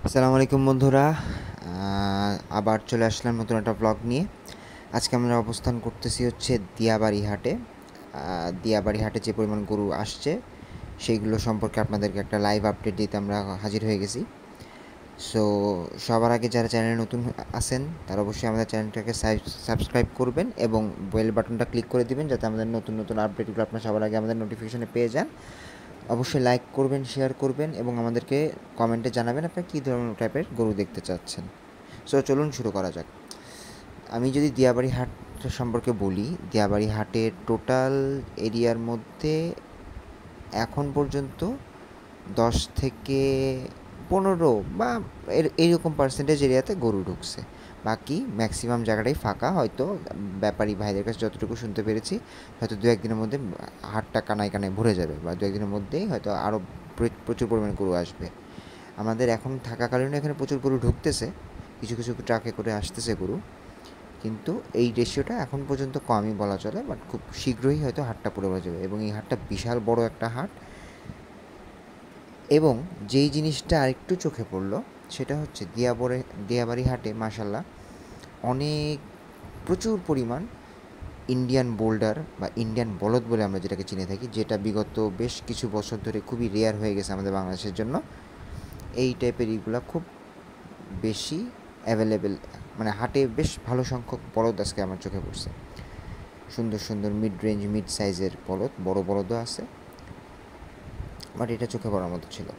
আসসালামু আলাইকুম বন্ধুরা। আবার চলে আসলাম নতুন একটা ব্লগ নিয়ে। আজকে আমরা অবস্থান করতেছি হচ্ছে দিয়াবাড়ি হাটে। দিয়াবাড়ি হাটে যে পরিমাণ গরু আসছে সেইগুলো সম্পর্কে আপনাদেরকে একটা লাইভ আপডেট দিতে আমরা হাজির হয়ে গেছি। সো সবার আগে যারা চ্যানেলে নতুন আছেন তারা অবশ্যই আমাদের চ্যানেলটাকে সাবস্ক্রাইব করবেন এবং বেল বাটনটা ক্লিক করে দিবেন, যাতে আমাদের নতুন নতুন আপডেটগুলো আপনার সবার আগে আমাদের নোটিফিকেশনে পেয়ে যান। অবশ্যই লাইক করবেন, শেয়ার করবেন এবং আমাদেরকে কমেন্টে জানাবেন আপনারা কী ধরনের টাইপের গরু দেখতে চাচ্ছেন। সো চলুন শুরু করা যাক। আমি যদি দিয়াবাড়ি হাট সম্পর্কে বলি, দিয়াবাড়ি হাটের টোটাল এরিয়ার মধ্যে এখন পর্যন্ত 10 থেকে 15 বা এইরকম পার্সেন্টেজ এরিয়াতে গরু ঢুকছে। বাকি ম্যাক্সিমাম জায়গাটাই ফাঁকা। হয়তো ব্যাপারী ভাইদের কাছে যতটুকু শুনতে পেরেছি, হয়তো দু একদিনের মধ্যে হাটটা কানায় কানায় ভরে যাবে, বা দু একদিনের মধ্যেই হয়তো আরও প্রচুর পরিমাণে গরু আসবে। আমাদের এখন থাকাকালীন এখানে প্রচুর গরু ঢুকতেছে, কিছু কিছু ট্রাকে করে আসতেছে গরু, কিন্তু এই রেশিওটা এখন পর্যন্ত কমই বলা চলে। বাট খুব শীঘ্রই হয়তো হাটটা পুরো হয়ে যাবে এবং এই হাটটা বিশাল বড় একটা হাট। এবং যেই জিনিসটা আরেকটু চোখে পড়লো সেটা হচ্ছে দিয়াবাড়ি হাটে মাশাল্লাহ অনেক প্রচুর পরিমাণ ইন্ডিয়ান বোল্ডার বা ইন্ডিয়ান বলদ বলে আমরা যেটাকে চিনে থাকি, যেটা বিগত বেশ কিছু বছর ধরে খুবই রেয়ার হয়ে গেছে আমাদের বাংলাদেশের জন্য। এই টাইপের ইগুলা খুব বেশি অ্যাভেলেবেল, মানে হাটে বেশ ভালো সংখ্যক বলদ আজকে আমার চোখে পড়ছে। সুন্দর সুন্দর মিড রেঞ্জ মিড সাইজের বলদ, বড় বলদও আছে, বাট এটা চোখে পড়ার মতো ছিল।